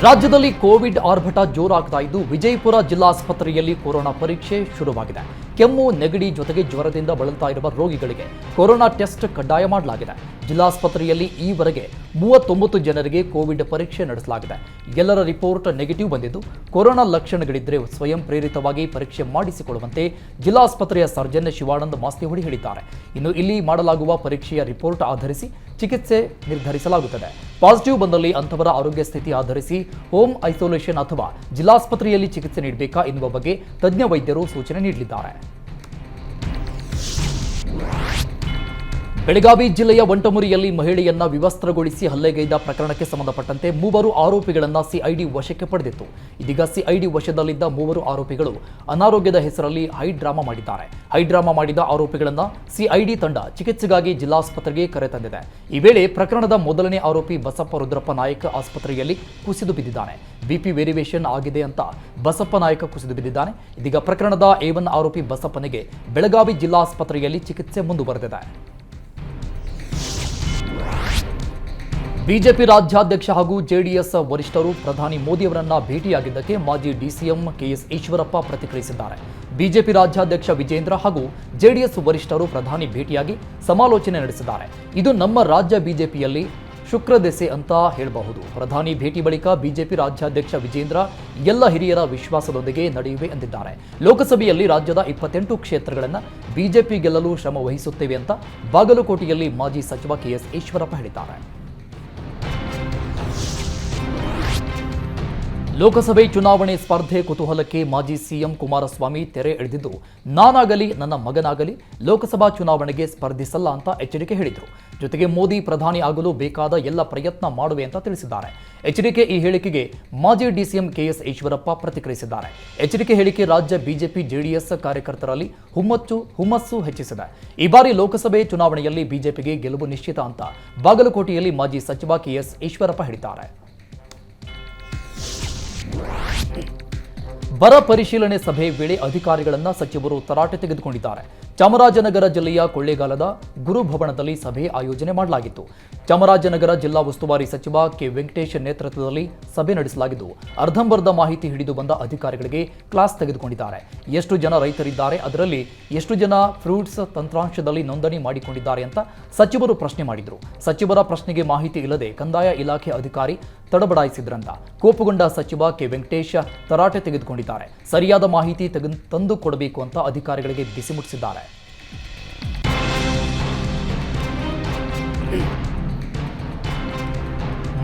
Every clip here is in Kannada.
ರಾಜ್ಯದಲ್ಲಿ ಕೋವಿಡ್ ಆರ್ಭಟ ಜೋರಾಗ್ತಾ ಇದ್ದು ವಿಜಯಪುರ ಜಿಲ್ಲಾಸ್ಪತ್ರೆಯಲ್ಲಿ ಕೊರೋನಾ ಪರೀಕ್ಷೆ ಶುರುವಾಗಿದೆ. ಕೆಮ್ಮು, ನೆಗಡಿ ಜೊತೆಗೆ ಜ್ವರದಿಂದ ಬಳಲ್ತಾ ಇರುವ ರೋಗಿಗಳಿಗೆ ಕೊರೋನಾ ಟೆಸ್ಟ್ ಕಡ್ಡಾಯ ಮಾಡಲಾಗಿದೆ. ಜಿಲ್ಲಾಸ್ಪತ್ರೆಯಲ್ಲಿ ಈವರೆಗೆ 39 ಜನರಿಗೆ ಕೋವಿಡ್ ಪರೀಕ್ಷೆ ನಡೆಸಲಾಗಿದೆ. ಎಲ್ಲರ ರಿಪೋರ್ಟ್ ನೆಗೆಟಿವ್ ಬಂದಿದ್ದು ಕೊರೋನಾ ಲಕ್ಷಣಗಳಿದ್ದರೆ ಸ್ವಯಂ ಪ್ರೇರಿತವಾಗಿ ಪರೀಕ್ಷೆ ಮಾಡಿಸಿಕೊಳ್ಳುವಂತೆ ಜಿಲ್ಲಾಸ್ಪತ್ರೆಯ ಸರ್ಜನ್ ಶಿವಾನಂದ ಮಾಸ್ತಿಹೊಳಿ ಹೇಳಿದ್ದಾರೆ. ಇನ್ನು ಇಲ್ಲಿ ಮಾಡಲಾಗುವ ಪರೀಕ್ಷೆಯ ರಿಪೋರ್ಟ್ ಆಧರಿಸಿ ಚಿಕಿತ್ಸೆ ನಿರ್ಧರಿಸಲಾಗುತ್ತದೆ. ಪಾಸಿಟಿವ್ ಬಂದಲ್ಲಿ ಅಂತವರ ಆರೋಗ್ಯ ಸ್ಥಿತಿ ಆಧರಿಸಿ ಹೋಮ್ ಐಸೋಲೇಷನ್ ಅಥವಾ ಜಿಲ್ಲಾಸ್ಪತ್ರೆಯಲ್ಲಿ ಚಿಕಿತ್ಸೆ ನೀಡಬೇಕಾ ಎನ್ನುವ ಬಗ್ಗೆ ತಜ್ಞ ವೈದ್ಯರು ಸೂಚನೆ ನೀಡಲಿದ್ದಾರೆ. ಬೆಳಗಾವಿ ಜಿಲ್ಲೆಯ ವಂಟಮುರಿಯಲ್ಲಿ ಮಹಿಳೆಯನ್ನ ವಿವಸ್ತ್ರಗೊಳಿಸಿ ಹಲ್ಲೆಗೈದ ಪ್ರಕರಣಕ್ಕೆ ಸಂಬಂಧಪಟ್ಟಂತೆ 3 ಆರೋಪಿಗಳನ್ನು ಸಿಐಡಿ ವಶಕ್ಕೆ ಪಡೆದಿತ್ತು. ಇದೀಗ ಸಿಐಡಿ ವಶದಲ್ಲಿದ್ದ 3 ಆರೋಪಿಗಳು ಅನಾರೋಗ್ಯದ ಹೆಸರಲ್ಲಿ ಹೈಡ್ರಾಮಾ ಮಾಡಿದ್ದಾರೆ. ಹೈಡ್ರಾಮಾ ಮಾಡಿದ ಆರೋಪಿಗಳನ್ನು ಸಿಐಡಿ ತಂಡ ಚಿಕಿತ್ಸೆಗಾಗಿ ಜಿಲ್ಲಾಸ್ಪತ್ರೆಗೆ ಕರೆತಂದಿದೆ. ಈ ವೇಳೆ ಪ್ರಕರಣದ ಮೊದಲನೇ ಆರೋಪಿ ಬಸಪ್ಪ ರುದ್ರಪ್ಪ ನಾಯಕ್ ಆಸ್ಪತ್ರೆಯಲ್ಲಿ ಕುಸಿದು ಬಿದ್ದಿದ್ದಾನೆ. ಬಿಪಿ ವೇರಿಯೇಷನ್ ಆಗಿದೆ ಅಂತ ಬಸಪ್ಪ ನಾಯಕ ಕುಸಿದು ಬಿದ್ದಿದ್ದಾನೆ. ಇದೀಗ ಪ್ರಕರಣದ A1 ಆರೋಪಿ ಬಸಪ್ಪನಿಗೆ ಬೆಳಗಾವಿ ಜಿಲ್ಲಾಸ್ಪತ್ರೆಯಲ್ಲಿ ಚಿಕಿತ್ಸೆ ಮುಂದುವರೆದಿದೆ. ಬಿಜೆಪಿ ರಾಜ್ಯಾಧ್ಯಕ್ಷ ಹಾಗೂ ಜೆಡಿಎಸ್ ವರಿಷ್ಠರು ಪ್ರಧಾನಿ ಮೋದಿಯವರನ್ನ ಭೇಟಿಯಾಗಿದ್ದಕ್ಕೆ ಮಾಜಿ ಡಿಸಿಎಂ ಕೆಎಸ್ ಈಶ್ವರಪ್ಪ ಪ್ರತಿಕ್ರಿಯಿಸಿದ್ದಾರೆ. ಬಿಜೆಪಿ ರಾಜ್ಯಾಧ್ಯಕ್ಷ ವಿಜೇಂದ್ರ ಹಾಗೂ ಜೆಡಿಎಸ್ ವರಿಷ್ಠರು ಪ್ರಧಾನಿ ಭೇಟಿಯಾಗಿ ಸಮಾಲೋಚನೆ ನಡೆಸಿದ್ದಾರೆ. ಇದು ನಮ್ಮ ರಾಜ್ಯ ಬಿಜೆಪಿಯಲ್ಲಿ ಶುಕ್ರದೆಸೆ ಅಂತ ಹೇಳಬಹುದು. ಪ್ರಧಾನಿ ಭೇಟಿ ಬಳಿಕ ಬಿಜೆಪಿ ರಾಜ್ಯಾಧ್ಯಕ್ಷ ವಿಜೇಂದ್ರ ಎಲ್ಲ ಹಿರಿಯರ ವಿಶ್ವಾಸದೊಂದಿಗೆ ನಡೆಯುವೆ ಎಂದಿದ್ದಾರೆ. ಲೋಕಸಭೆಯಲ್ಲಿ ರಾಜ್ಯದ 28 ಕ್ಷೇತ್ರಗಳನ್ನು ಬಿಜೆಪಿ ಗೆಲ್ಲಲು ಶ್ರಮ ವಹಿಸುತ್ತೇವೆ ಅಂತ ಬಾಗಲಕೋಟೆಯಲ್ಲಿ ಮಾಜಿ ಸಚಿವ ಕೆಎಸ್ ಈಶ್ವರಪ್ಪ ಹೇಳಿದ್ದಾರೆ. ಲೋಕಸಭೆ ಚುನಾವಣೆ ಸ್ಪರ್ಧೆ ಕುತೂಹಲಕ್ಕೆ ಮಾಜಿ ಸಿಎಂ ಕುಮಾರಸ್ವಾಮಿ ತೆರೆ ಎಳೆದಿದ್ದು, ನಾನಾಗಲಿ ನನ್ನ ಮಗನಾಗಲಿ ಲೋಕಸಭಾ ಚುನಾವಣೆಗೆ ಸ್ಪರ್ಧಿಸಲ್ಲ ಅಂತ ಎಚ್ಚರಿಕೆ ಹೇಳಿದರು. ಜೊತೆಗೆ ಮೋದಿ ಪ್ರಧಾನಿ ಆಗಲು ಬೇಕಾದ ಎಲ್ಲ ಪ್ರಯತ್ನ ಮಾಡುವೆ ಅಂತ ತಿಳಿಸಿದ್ದಾರೆ. ಎಚ್ಚರಿಕೆ ಈ ಹೇಳಿಕೆಗೆ ಮಾಜಿ ಡಿಸಿಎಂ ಕೆಎಸ್ ಈಶ್ವರಪ್ಪ ಪ್ರತಿಕ್ರಿಯಿಸಿದ್ದಾರೆ. ಎಚ್ಚರಿಕೆ ಹೇಳಿಕೆ ರಾಜ್ಯ ಬಿಜೆಪಿ ಜೆಡಿಎಸ್ ಕಾರ್ಯಕರ್ತರಲ್ಲಿ ಹುಮ್ಮಸ್ಸು ಹೆಚ್ಚಿಸಿದೆ. ಈ ಬಾರಿ ಲೋಕಸಭೆ ಚುನಾವಣೆಯಲ್ಲಿ ಬಿಜೆಪಿಗೆ ಗೆಲುವು ನಿಶ್ಚಿತ ಅಂತ ಬಾಗಲಕೋಟೆಯಲ್ಲಿ ಮಾಜಿ ಸಚಿವ ಕೆಎಸ್ ಈಶ್ವರಪ್ಪ ಹೇಳಿದ್ದಾರೆ. ಬರ ಪರಿಶೀಲನೆ ಸಭೆ ವೇಳೆ ಅಧಿಕಾರಿಗಳನ್ನು ಸಚಿವರು ತರಾಟೆ ತೆಗೆದುಕೊಂಡಿದ್ದಾರೆ. ಚಾಮರಾಜನಗರ ಜಿಲ್ಲೆಯ ಕೊಳ್ಳೇಗಾಲದ ಗುರುಭವನದಲ್ಲಿ ಸಭೆ ಆಯೋಜನೆ ಮಾಡಲಾಗಿತ್ತು. ಚಾಮರಾಜನಗರ ಜಿಲ್ಲಾ ಉಸ್ತುವಾರಿ ಸಚಿವ ಕೆ ವೆಂಕಟೇಶ್ ನೇತೃತ್ವದಲ್ಲಿ ಸಭೆ ನಡೆಸಲಾಗಿದ್ದು, ಅರ್ಧಂಬರ್ಧ ಮಾಹಿತಿ ಹಿಡಿದು ಬಂದ ಅಧಿಕಾರಿಗಳಿಗೆ ಕ್ಲಾಸ್ ತೆಗೆದುಕೊಂಡಿದ್ದಾರೆ. ಎಷ್ಟು ಜನ ರೈತರಿದ್ದಾರೆ, ಅದರಲ್ಲಿ ಎಷ್ಟು ಜನ ಫ್ರೂಟ್ಸ್ ತಂತ್ರಾಂಶದಲ್ಲಿ ನೋಂದಣಿ ಮಾಡಿಕೊಂಡಿದ್ದಾರೆ ಅಂತ ಸಚಿವರು ಪ್ರಶ್ನೆ ಮಾಡಿದರು. ಸಚಿವರ ಪ್ರಶ್ನೆಗೆ ಮಾಹಿತಿ ಇಲ್ಲದೆ ಕಂದಾಯ ಇಲಾಖೆ ಅಧಿಕಾರಿ ತಡಬಡಾಯಿಸಿದ್ರಂತ ಕೋಪಗೊಂಡ ಸಚಿವ ಕೆ ವೆಂಕಟೇಶ್ ತರಾಟೆ ತೆಗೆದುಕೊಂಡಿದ್ದಾರೆ. ಸರಿಯಾದ ಮಾಹಿತಿ ತಂದು ಕೊಡಬೇಕು ಅಂತ ಅಧಿಕಾರಿಗಳಿಗೆ ಬಿಸಿ ಮುಟ್ಟಿಸಿದ್ದಾರೆ.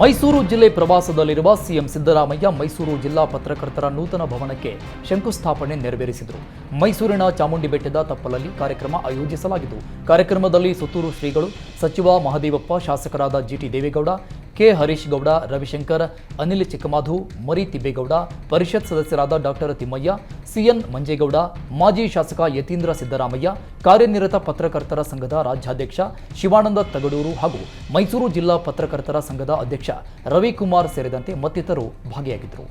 ಮೈಸೂರು ಜಿಲ್ಲೆ ಪ್ರವಾಸದಲ್ಲಿರುವ ಸಿಎಂ ಸಿದ್ದರಾಮಯ್ಯ ಮೈಸೂರು ಜಿಲ್ಲಾ ಪತ್ರಕರ್ತರ ನೂತನ ಭವನಕ್ಕೆ ಶಂಕುಸ್ಥಾಪನೆ ನೆರವೇರಿಸಿದರು. ಮೈಸೂರಿನ ಚಾಮುಂಡಿ ಬೆಟ್ಟದ ತಪ್ಪಲಲ್ಲಿ ಕಾರ್ಯಕ್ರಮ ಆಯೋಜಿಸಲಾಗಿತ್ತು. ಕಾರ್ಯಕ್ರಮದಲ್ಲಿ ಸುತ್ತೂರು ಶ್ರೀಗಳು, ಸಚಿವ ಮಹದೇವಪ್ಪ, ಶಾಸಕರಾದ ಜಿಟಿ ದೇವೇಗೌಡ, ಕೆ ಹರೀಶ್ ಗೌಡ, ರವಿಶಂಕರ್, ಅನಿಲ್ ಚಿಕ್ಕಮಾಧು, ಮರಿ ತಿಬ್ಬೇಗೌಡ, ಪರಿಷತ್ ಸದಸ್ಯರಾದ ಡಾಕ್ಟರ್ ತಿಮ್ಮಯ್ಯ, ಸಿಎನ್ ಮಂಜೇಗೌಡ, ಮಾಜಿ ಶಾಸಕ ಯತೀಂದ್ರ ಸಿದ್ದರಾಮಯ್ಯ, ಕಾರ್ಯನಿರತ ಪತ್ರಕರ್ತರ ಸಂಘದ ರಾಜ್ಯಾಧ್ಯಕ್ಷ ಶಿವಾನಂದ ತಗಡೂರು ಹಾಗೂ ಮೈಸೂರು ಜಿಲ್ಲಾ ಪತ್ರಕರ್ತರ ಸಂಘದ ಅಧ್ಯಕ್ಷ ರವಿಕುಮಾರ್ ಸೇರಿದಂತೆ ಮತ್ತಿತರರು ಭಾಗಿಯಾಗಿದ್ದರು.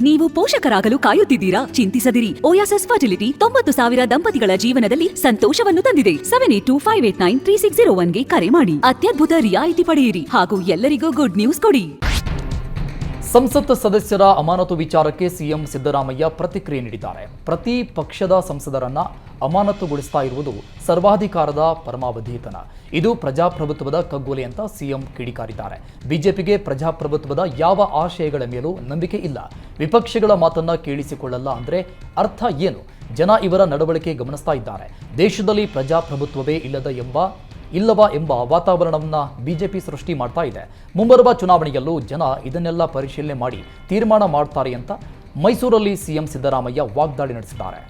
ನೀವು ಪೋಷಕರಾಗಲು ಕಾಯುತ್ತಿದ್ದೀರಾ? ಚಿಂತಿಸದಿರಿ. ಓಯಾಸಿಸ್ ಫರ್ಟಿಲಿಟಿ 90,000 ದಂಪತಿಗಳ ಜೀವನದಲ್ಲಿ ಸಂತೋಷವನ್ನು ತಂದಿದೆ. 7825893601ಗೆ ಕರೆ ಮಾಡಿ ಅತ್ಯದ್ಭುತ ರಿಯಾಯಿತಿ ಪಡೆಯಿರಿ ಹಾಗೂ ಎಲ್ಲರಿಗೂ ಗುಡ್ ನ್ಯೂಸ್ ಕೊಡಿ. ಸಂಸತ್ ಸದಸ್ಯರ ಅಮಾನತು ವಿಚಾರಕ್ಕೆ ಸಿಎಂ ಸಿದ್ದರಾಮಯ್ಯ ಪ್ರತಿಕ್ರಿಯೆ ನೀಡಿದ್ದಾರೆ. ಪ್ರತಿ ಪಕ್ಷದ ಸಂಸದರನ್ನ ಅಮಾನತುಗೊಳಿಸ್ತಾ ಇರುವುದು ಸರ್ವಾಧಿಕಾರದ ಪರಮಾವಧಿತನ. ಇದು ಪ್ರಜಾಪ್ರಭುತ್ವದ ಕಗ್ಗೊಲೆ ಅಂತ ಸಿಎಂ ಕಿಡಿಕಾರಿದ್ದಾರೆ. ಬಿಜೆಪಿಗೆ ಪ್ರಜಾಪ್ರಭುತ್ವದ ಯಾವ ಆಶಯಗಳ ಮೇಲೂ ನಂಬಿಕೆ ಇಲ್ಲ. ವಿಪಕ್ಷಗಳ ಮಾತನ್ನ ಕೇಳಿಸಿಕೊಳ್ಳಲ್ಲ ಅಂದ್ರೆ ಅರ್ಥ ಏನು? ಜನ ಇವರ ನಡವಳಿಕೆ ಗಮನಿಸ್ತಾ ಇದ್ದಾರೆ. ದೇಶದಲ್ಲಿ ಪ್ರಜಾಪ್ರಭುತ್ವವೇ ಇಲ್ಲವಾ ಎಂಬ ವಾತಾವರಣವನ್ನ ಬಿಜೆಪಿ ಸೃಷ್ಟಿ ಮಾಡ್ತಾ ಇದೆ. ಮುಂಬರುವ ಚುನಾವಣೆಯಲ್ಲೂ ಜನ ಇದನ್ನೆಲ್ಲ ಪರಿಶೀಲನೆ ಮಾಡಿ ತೀರ್ಮಾನ ಮಾಡ್ತಾರೆ ಅಂತ ಮೈಸೂರಲ್ಲಿ ಸಿಎಂ ಸಿದ್ದರಾಮಯ್ಯ ವಾಗ್ದಾಳಿ ನಡೆಸಿದ್ದಾರೆ.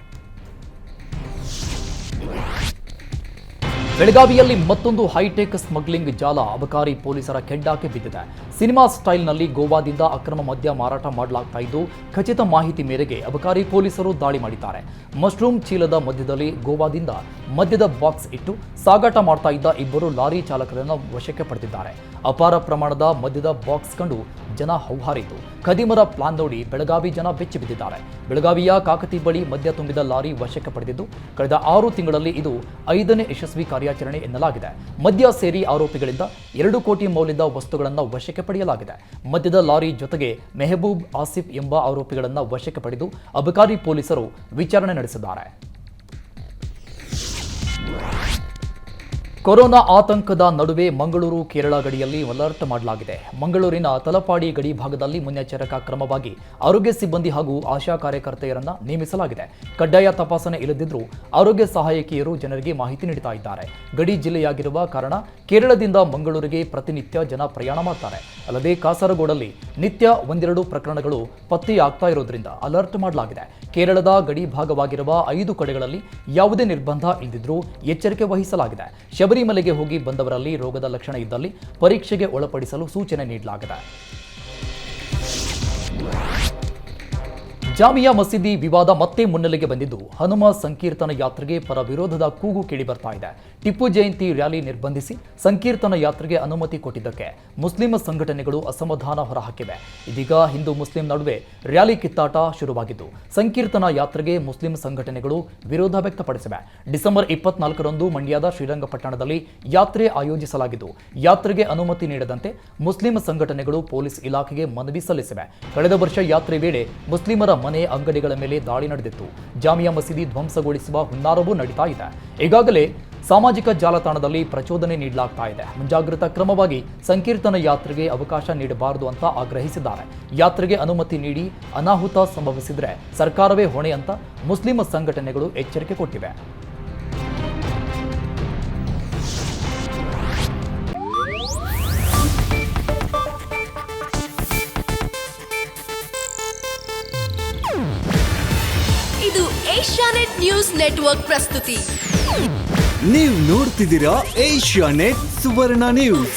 ಬೆಳಗಾವಿಯಲ್ಲಿ ಮತ್ತೊಂದು ಹೈಟೆಕ್ ಸ್ಮಗ್ಲಿಂಗ್ ಜಾಲ ಅಬಕಾರಿ ಪೊಲೀಸರ ಕೆಡ್ಡಾಕ್ಕೆ ಬಿದ್ದಿದೆ. ಸಿನಿಮಾ ಸ್ಟೈಲ್ನಲ್ಲಿ ಗೋವಾದಿಂದ ಅಕ್ರಮ ಮದ್ಯ ಮಾರಾಟ ಮಾಡಲಾಗ್ತಾ ಇದ್ದು, ಖಚಿತ ಮಾಹಿತಿ ಮೇರೆಗೆ ಅಬಕಾರಿ ಪೊಲೀಸರು ದಾಳಿ ಮಾಡಿದ್ದಾರೆ. ಮಶ್ರೂಮ್ ಚೀಲದ ಮಧ್ಯದಲ್ಲಿ ಗೋವಾದಿಂದ ಮದ್ಯದ ಬಾಕ್ಸ್ ಇಟ್ಟು ಸಾಗಾಟ ಮಾಡ್ತಾ ಇದ್ದ 2 ಲಾರಿ ಚಾಲಕರನ್ನು ವಶಕ್ಕೆ ಪಡೆದಿದ್ದಾರೆ. ಅಪಾರ ಪ್ರಮಾಣದ ಮದ್ಯದ ಬಾಕ್ಸ್ ಕಂಡು ಜನ ಹೌಹಾರಿತು. ಖದೀಮರ ಪ್ಲಾನ್ ನೋಡಿ ಬೆಳಗಾವಿ ಜನ ಬೆಚ್ಚಿ ಬಿದ್ದಿದ್ದಾರೆ. ಬೆಳಗಾವಿಯ ಕಾಕತಿ ಬಳಿ ಮದ್ಯ ತುಂಬಿದ ಲಾರಿ ವಶಕ್ಕೆ ಪಡೆದಿದ್ದು, ಕಳೆದ 6 ತಿಂಗಳಲ್ಲಿ ಇದು 5ನೇ ಯಶಸ್ವಿ ಕಾರ್ಯ ಕಾರ್ಯಾಚರಣೆ ಎನ್ನಲಾಗಿದೆ. ಮದ್ಯ ಸೇರಿ ಆರೋಪಿಗಳಿಂದ 2 ಕೋಟಿ ಮೌಲ್ಯದ ವಸ್ತುಗಳನ್ನು ವಶಕ್ಕೆ ಪಡೆಯಲಾಗಿದೆ. ಮದ್ಯದ ಲಾರಿ ಜೊತೆಗೆ ಮೆಹಬೂಬ್ ಆಸಿಫ್ ಎಂಬ ಆರೋಪಿಗಳನ್ನು ವಶಕ್ಕೆ ಪಡೆದು ಅಬಕಾರಿ ಪೊಲೀಸರು ವಿಚಾರಣೆ ನಡೆಸಿದ್ದಾರೆ. ಕೊರೋನಾ ಆತಂಕದ ನಡುವೆ ಮಂಗಳೂರು ಕೇರಳ ಗಡಿಯಲ್ಲಿ ಅಲರ್ಟ್ ಮಾಡಲಾಗಿದೆ. ಮಂಗಳೂರಿನ ತಲಪಾಡಿ ಗಡಿ ಭಾಗದಲ್ಲಿ ಮುನ್ನೆಚ್ಚರಿಕಾ ಕ್ರಮವಾಗಿ ಆರೋಗ್ಯ ಸಿಬ್ಬಂದಿ ಹಾಗೂ ಆಶಾ ಕಾರ್ಯಕರ್ತೆಯರನ್ನ ನೇಮಿಸಲಾಗಿದೆ. ಕಡ್ಡಾಯ ತಪಾಸಣೆ ಇಲ್ಲದಿದ್ದರೂ ಆರೋಗ್ಯ ಸಹಾಯಕಿಯರು ಜನರಿಗೆ ಮಾಹಿತಿ ನೀಡುತ್ತಾ ಇದ್ದಾರೆ. ಗಡಿ ಜಿಲ್ಲೆಯಾಗಿರುವ ಕಾರಣ ಕೇರಳದಿಂದ ಮಂಗಳೂರಿಗೆ ಪ್ರತಿನಿತ್ಯ ಜನ ಪ್ರಯಾಣ ಮಾಡ್ತಾರೆ. ಅಲ್ಲದೆ ಕಾಸರಗೋಡಲ್ಲಿ ನಿತ್ಯ 1-2 ಪ್ರಕರಣಗಳು ಪತ್ತೆಯಾಗ್ತಾ ಇರೋದ್ರಿಂದ ಅಲರ್ಟ್ ಮಾಡಲಾಗಿದೆ. ಕೇರಳದ ಗಡಿ ಭಾಗವಾಗಿರುವ 5 ಕಡೆಗಳಲ್ಲಿ ಯಾವುದೇ ನಿರ್ಬಂಧ ಇಲ್ಲದಿದ್ದರೂ ಎಚ್ಚರಿಕೆ ವಹಿಸಲಾಗಿದೆ. ಶಬರಿಮಲೆಗೆ ಹೋಗಿ ಬಂದವರಲ್ಲಿ ರೋಗದ ಲಕ್ಷಣ ಇದ್ದಲ್ಲಿ ಪರೀಕ್ಷೆಗೆ ಒಳಪಡಿಸಲು ಸೂಚನೆ ನೀಡಲಾಗಿದೆ. ಜಾಮಿಯಾ ಮಸೀದಿ ವಿವಾದ ಮತ್ತೆ ಮುನ್ನೆಲೆಗೆ ಬಂದಿದ್ದು, ಹನುಮ ಸಂಕೀರ್ತನ ಯಾತ್ರೆಗೆ ಪರ ವಿರೋಧದ ಕೂಗು ಕೇಳಿ ಬರ್ತಾ ಇದೆ. ಟಿಪ್ಪು ಜಯಂತಿ ರ್ಯಾಲಿ ನಿರ್ಬಂಧಿಸಿ ಸಂಕೀರ್ತನ ಯಾತ್ರೆಗೆ ಅನುಮತಿ ಕೊಟ್ಟಿದ್ದಕ್ಕೆ ಮುಸ್ಲಿಂ ಸಂಘಟನೆಗಳು ಅಸಮಾಧಾನ ಹೊರಹಾಕಿವೆ. ಇದೀಗ ಹಿಂದೂ ಮುಸ್ಲಿಂ ನಡುವೆ ರ್ಯಾಲಿ ಕಿತ್ತಾಟ ಶುರುವಾಗಿದ್ದು, ಸಂಕೀರ್ತನ ಯಾತ್ರೆಗೆ ಮುಸ್ಲಿಂ ಸಂಘಟನೆಗಳು ವಿರೋಧ ವ್ಯಕ್ತಪಡಿಸಿವೆ. ಡಿಸೆಂಬರ್ 24ರಂದು ಮಂಡ್ಯದ ಶ್ರೀರಂಗಪಟ್ಟಣದಲ್ಲಿ ಯಾತ್ರೆ ಆಯೋಜಿಸಲಾಗಿದ್ದು, ಯಾತ್ರೆಗೆ ಅನುಮತಿ ನೀಡದಂತೆ ಮುಸ್ಲಿಂ ಸಂಘಟನೆಗಳು ಪೊಲೀಸ್ ಇಲಾಖೆಗೆ ಮನವಿ ಸಲ್ಲಿಸಿವೆ. ಕಳೆದ ವರ್ಷ ಯಾತ್ರೆ ವೇಳೆ ಮುಸ್ಲಿಮರ ಮನೆ ಅಂಗಡಿಗಳ ಮೇಲೆ ದಾಳಿ ನಡೆದಿತ್ತು. ಜಾಮಿಯಾ ಮಸೀದಿ ಧ್ವಂಸಗೊಳಿಸುವ ಹುನ್ನಾರವೂ ನಡೀತಾ ಇದೆ. ಈಗಾಗಲೇ ಸಾಮಾಜಿಕ ಜಾಲತಾಣದಲ್ಲಿ ಪ್ರಚೋದನೆ ನೀಡಲಾಗ್ತಾ ಇದೆ. ಮುಂಜಾಗ್ರತಾ ಕ್ರಮವಾಗಿ ಸಂಕೀರ್ತನ ಯಾತ್ರೆಗೆ ಅವಕಾಶ ನೀಡಬಾರದು ಅಂತ ಆಗ್ರಹಿಸಿದ್ದಾರೆ. ಯಾತ್ರೆಗೆ ಅನುಮತಿ ನೀಡಿ ಅನಾಹುತ ಸಂಭವಿಸಿದ್ರೆ ಸರ್ಕಾರವೇ ಹೊಣೆ ಅಂತ ಮುಸ್ಲಿಂ ಸಂಘಟನೆಗಳು ಎಚ್ಚರಿಕೆ ಕೊಟ್ಟಿವೆ. ಇದು ಏಷ್ಯಾನೆಟ್ ನ್ಯೂಸ್ ನೆಟ್ವರ್ಕ್ ಪ್ರಸ್ತುತಿ. ನೀವು ನೋಡ್ತಿದ್ದೀರಾ ಏಷ್ಯಾನೆಟ್ ಸುವರ್ಣ ನ್ಯೂಸ್.